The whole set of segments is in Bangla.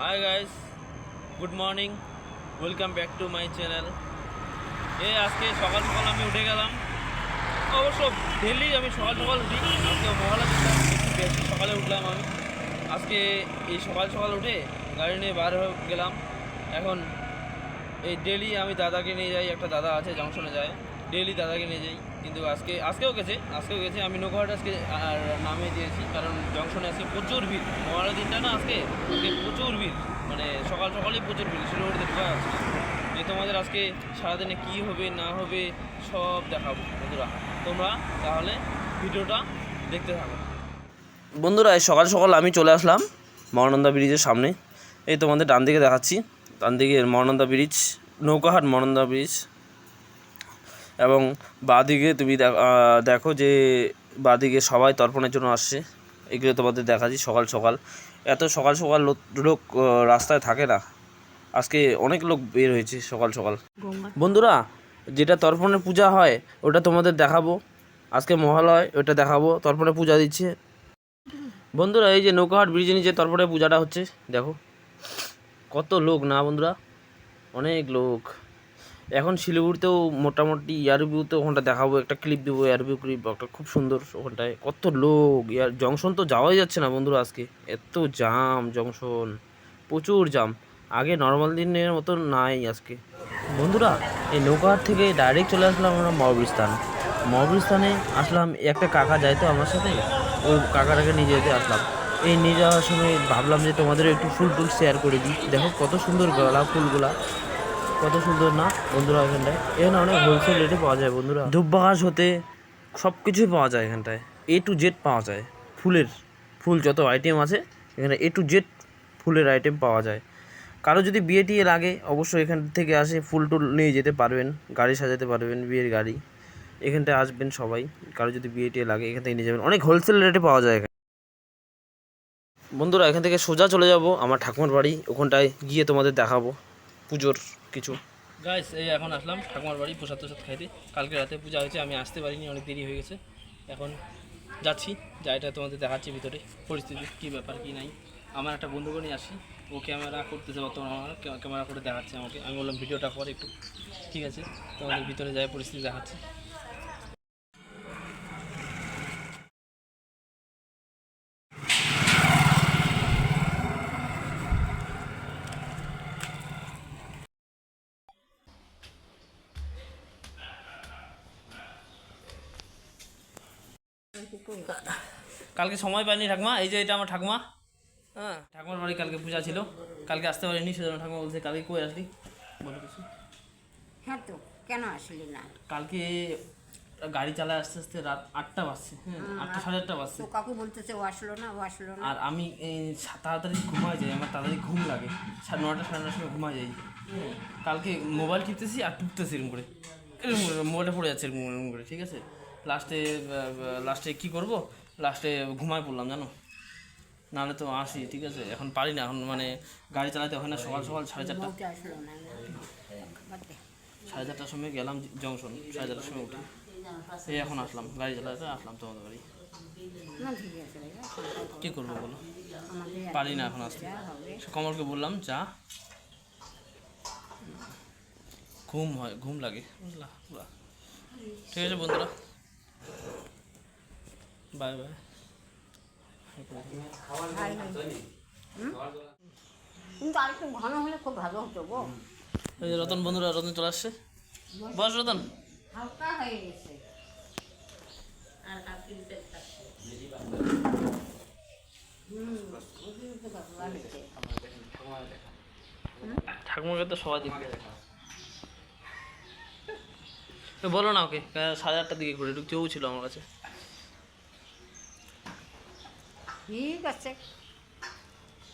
Hi guys, good morning, welcome back to my channel. আজকে সকাল সকাল আমি উঠে গেলাম। অবশ্য ডেলি আমি সকাল সকাল উঠি, আজকে মহলা দিলাম একটু বেশি সকালে উঠলাম আমি। আজকে এই সকাল সকাল উঠে গাড়ি নিয়ে বার হয়ে গেলাম। এখন এই ডেলি আমি দাদাকে নিয়ে যাই, একটা দাদা আছে জংশনে যায়, ডেলি দাদাকে নিয়ে যাই। কিন্তু আজকেও গেছে আমি নৌকাহাট আজকে আর নামিয়ে দিয়েছি, কারণ জংশনে আজকে প্রচুর ভিড়। মহালয়ার দিনটা না, আজকে প্রচুর ভিড়, মানে সকাল সকালেই প্রচুর ভিড়, শিলিগুড়িতে ঢোকা যাচ্ছে না। তোমাদের আজকে সারাদিনে কী হবে না হবে সব দেখাবো বন্ধুরা, তোমরা তাহলে ভিডিওটা দেখতে থাকো। বন্ধুরা, এই সকাল সকাল আমি চলে আসলাম মহানন্দা ব্রিজের সামনে। এই তোমাদের ডান দিকে দেখাচ্ছি, ডান দিকে মহানন্দা ব্রিজ, নৌকাহাট মহানন্দা ব্রিজ। এবং বাঁদিকে তুমি দেখো যে বাঁদিকে সবাই তর্পণের জন্য আসছে। এগুলো তোমাদের দেখাচ্ছি সকাল সকাল। এত সকাল সকাল লোক রাস্তায় থাকে না, আজকে অনেক লোক বের হয়েছে সকাল সকাল। বন্ধুরা, যেটা তর্পণের পূজা হয় ওটা তোমাদের দেখাবো, আজকে মহালয়, ওটা দেখাবো। তর্পণে পূজা দিচ্ছে বন্ধুরা। এই যে নৌকাহাট ব্রিজের নিচে তর্পণের পূজাটা হচ্ছে, দেখো কত লোক না বন্ধুরা, অনেক লোক। এখন শিলিগুড়িতেও মোটামুটি এয়ারভিউতে ওখানটা দেখাবো, একটা ক্লিপ দেবো, এয়ারভিউ ক্লিপ একটা খুব সুন্দর। ওখানটায় কত লোক, জংশন তো যাওয়াই যাচ্ছে না বন্ধুরা, আজকে এত জাম জংশন, প্রচুর জাম। আগে নর্মাল দিনের মতো নাই আজকে বন্ধুরা। এই নৌকাহাট থেকে ডাইরেক্ট চলে আসলাম আমরা মহাবীরস্থানে আসলাম। একটা কাকা যায় তো আমার সাথে, ওই কাকাটাকে নিয়ে যেতে আসলাম। এই নিয়ে যাওয়ার সময় ভাবলাম যে তোমাদের একটু ফুল টুল শেয়ার করে দিই। দেখো কত সুন্দর গোলাপ ফুলগুলা, কত সুন্দর না বন্ধুরা। এখানটায় অনেক হোলসেল রেটে পাওয়া যায় বন্ধুরা। ধূপবাস হতে সব কিছুই পাওয়া যায় এখানটায়, A to Z পাওয়া যায়। ফুল যত আইটেম আছে এখানে A to Z ফুলের আইটেম পাওয়া যায়। কারো যদি বিয়ে টিয়ে লাগে অবশ্যই এখান থেকে আসে ফুল টুল নিয়ে যেতে পারবেন, গাড়ি সাজাতে পারবেন, বিয়ের গাড়ি। এখানটায় আসবেন সবাই, কারো যদি বিয়ে টিয়ে লাগে এখান থেকে নিয়ে যাবেন, অনেক হোলসেল রেটে পাওয়া যায় এখানে বন্ধুরা। এখান থেকে সোজা চলে যাব আমার ঠাকুমার বাড়ি, ওখানটায় গিয়ে তোমাদের দেখাবো পুজোর কিছু। গাইস, এই এখন আসলাম ঠাকুমার বাড়ি প্রসাদ টসাদ খাইতে। কালকে রাতে পূজা হয়েছে, আমি আসতে পারিনি, অনেক দেরি হয়ে গেছে। এখন যাচ্ছি, এটা তোমাদের দেখাচ্ছি ভিতরে পরিস্থিতি কী ব্যাপার কী নাই। আমার একটা বন্ধুকে নিয়ে আসি, ও ক্যামেরা করতেছে বর্তমানে, আমার ক্যামেরা করে দেখাচ্ছে আমাকে। আমি বললাম ভিডিওটা পরে একটু, ঠিক আছে, তোমাদের ভিতরে যাই পরিস্থিতি দেখাচ্ছি। কালকে সময় পাইনি ঠাকুমা, এই যে এটা আমার ঠাকুমা। হ্যাঁ, ঠাকুমার বাড়ি কালকে পূজা ছিল, কালকে আসতে পারিনি, সেজন্য ঠাকুমা বলছে কালকে কই আসলি, বলো কিছু। হ্যাঁ, তো কেন আসলি না? কালকে গাড়ি চালায় আস্তে আস্তে রাত 8টা বাজছে, হ্যাঁ 8টা সাড়ে 8টা বাজছে। তো কাকু বলতেছে ও আসলো না। আর আমি তাড়াতাড়ি ঘুমায় যাই, আমার তাড়াতাড়ি ঘুম লাগে, 9টা সাড়ে 9টার সময় ঘুমায় যাই। কালকে মোবাইল টিপতেছি আর টুকতেছি এরকম করে, মোবাইলটা পড়ে যাচ্ছে এরকম করে, ঠিক আছে। লাস্টে কী করবো, লাস্টে ঘুমায় পড়লাম জানো, নাহলে তো আসি, ঠিক আছে। এখন পারি না, এখন মানে গাড়ি চালাতে হয় না। সকাল সকাল 4:30টার সময় গেলাম জংশন, 4:30টার সময় উঠি, এই এখন আসলাম গাড়ি চালাতে, আসলাম তোমাদের বাড়ি। কী করবো বলো, পারি না এখন আসতে। কমলকে বললাম চা, ঘুম লাগে বুঝলা পুরা। ঠিক আছে বন্ধুরা, বাই বাই। কিন্তু আরেকটু ঘন হলে খুব ভালো হতো গো। এই যে রতন বন্ধুরা, রতন চলে আসছে। বস রতন। হালকা হয়ে গেছে। ঠাকুমাকে তো সবাই দেখবে, বলো না ওকে 8:30টার দিকে ঘুরে ঢুকতেও ছিল আমার কাছে। ঠিক আছে,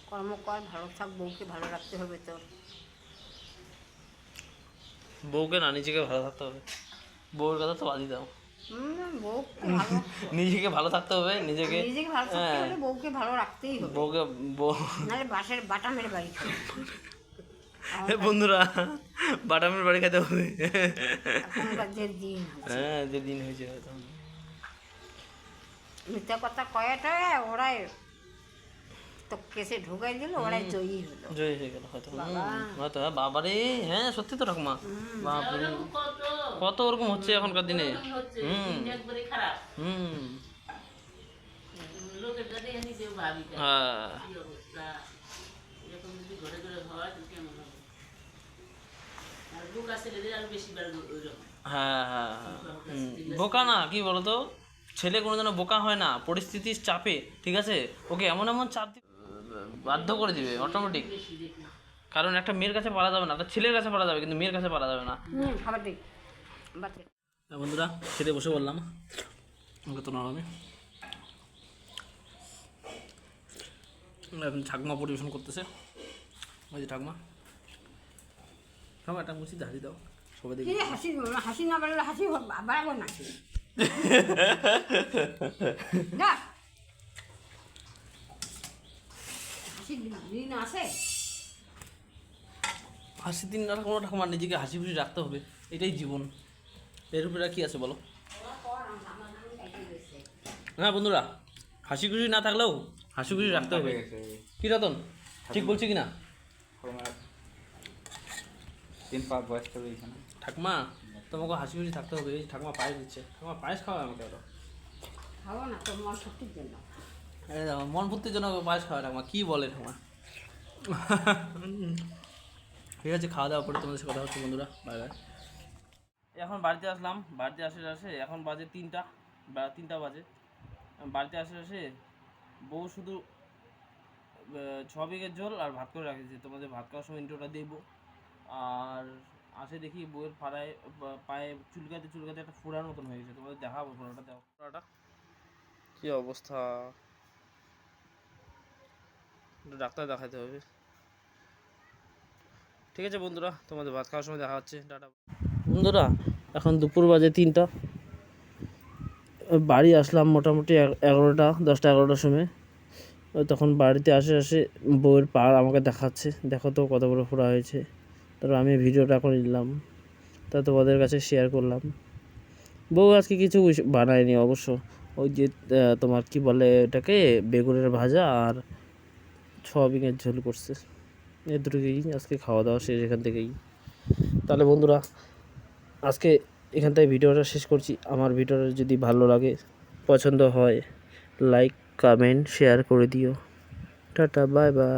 কর্ম কর, ভালো থাক, বউকে ভালো রাখতে হবে তোর। বউকে না, নিজেকে ভালো থাকতে হবে। বউয়ের কথা তো বাদই দাও, বউকে নিজেকে ভালো থাকতে হবে, নিজেকে ভালো থাকতে হলে বউকে ভালো রাখতেই হবে। নাহলে বাসের বাটা মেরে বাড়ি খাবে। বন্ধুরা, বাটামের বাড়ি খেতে হবে। হ্যাঁ, যে দিন হয়েছে হয়তো মিথ্যা কথা কয়াটা ওরাই তো কেসে ঢোকাই দিল, ওরাই জয়ী হলো। জয় হয়ে গেল হয়তো। বাবা। হয়তো বাবারে, হ্যাঁ সত্যি তো ঠাকুমা। বাবারে, কত ওরকম হচ্ছে এখনকার দিনে। হুম হুম হ্যাঁ হ্যাঁ হ্যাঁ হ্যাঁ। বোকা না, কি বলতো, ছেলে কোনো যেন বোকা হয় না পরিস্থিতির চাপে, ঠিক আছে, ওকে এমন এমন চাপ বাধ্য করে দিবে অটোমেটিক। কারণ একটা মেয়ের কাছে পারা যাবে না, একটা ছেলের কাছে পারা যাবে, কিন্তু মেয়ের কাছে পারা যাবে না। খাবার দিই বাচ্চা। বন্ধুরা খেতে বসে বললাম, আমাকে তো নরমে এখন ঠাকুমা পরিবেশন করতেছে। ওই যে ঠাকুমা, ঠাকুমা একটা মুচি হাসি দাও সবাই দেখি। হাসি হাসি না বাড়লে হাসি বাড়াবো না না, হাসি দিন আছে। হাসির দিন আর কোনো ঠাকুমা, নিজেকে হাসি খুশি রাখতে হবে, এটাই জীবন। এর উপরে আর কি আছে বলো। হ্যাঁ বন্ধুরা, হাসি খুশি না থাকলেও হাসি খুশি রাখতে হবে। কি রতন, ঠিক বলছি কি না? ঠাকুমা তোমাকে হাসি খুশি থাকতে হবে। এই ঠাকুমা পায়েস দিচ্ছে, ঠাকুমা পায়েস খাওয়া আমাকে আরো। খাবো না তোর মন শক্তির জন্য। এই দেখো, মন ফুর্তির জন্য পায়েস খাওয়া ঠাকুমা, কী বলে ঠাকুমা। ঠিক আছে, খাওয়া দাওয়া পরে তোমাদের সাথে কথা হচ্ছে বন্ধুরা, বাই বাই। এখন বাড়িতে আসলাম, বাড়িতে আসে এখন বাজে 3টা বাজে। বাড়িতে আসে বউ শুধু 6 বিঘের ঝোল আর ভাত করে রাখেছে। তোমাদের ভাত খাওয়ার সময় ইন্ট্রোটা দেবো। আর আসে দেখি বউয়ের পায়ে চুলকাতে একটা ফোড়ার মতন হয়ে গেছে। তোমাদের দেখাবো ফোড়াটা, দেখো ফোড়াটা কী অবস্থা। ডাক্তার দেখাতে হবে। ঠিক আছে বন্ধুরা, তোমাদের ভাত খাওয়ার সময় দেখা হচ্ছে, টাটা। বন্ধুরা এখন দুপুর বাজে 3টা, বাড়ি আসলাম মোটামুটি 10টা 11টার সময়। তখন বাড়িতে আসে বউয়ের পা আমাকে দেখাচ্ছে, দেখো তো কত বড় ফোড়া হয়েছে। তারপর আমি ভিডিওটা করে নিলাম, তা তোমাদের কাছে শেয়ার করলাম। বউ আজকে কিছু বানায়নি অবশ্য, ওই যে তোমার কি বলে এটাকে, বেগুনের ভাজা আর সয়াবিনের ঝোল করছে। এই দুটোকেই আজকে খাওয়া দাওয়া শেষ এখান থেকেই। তাহলে বন্ধুরা আজকে এখান থেকে ভিডিওটা শেষ করছি। আমার ভিডিওটা যদি ভালো লাগে, পছন্দ হয়, লাইক কমেন্ট শেয়ার করে দিও। Tata bye bye.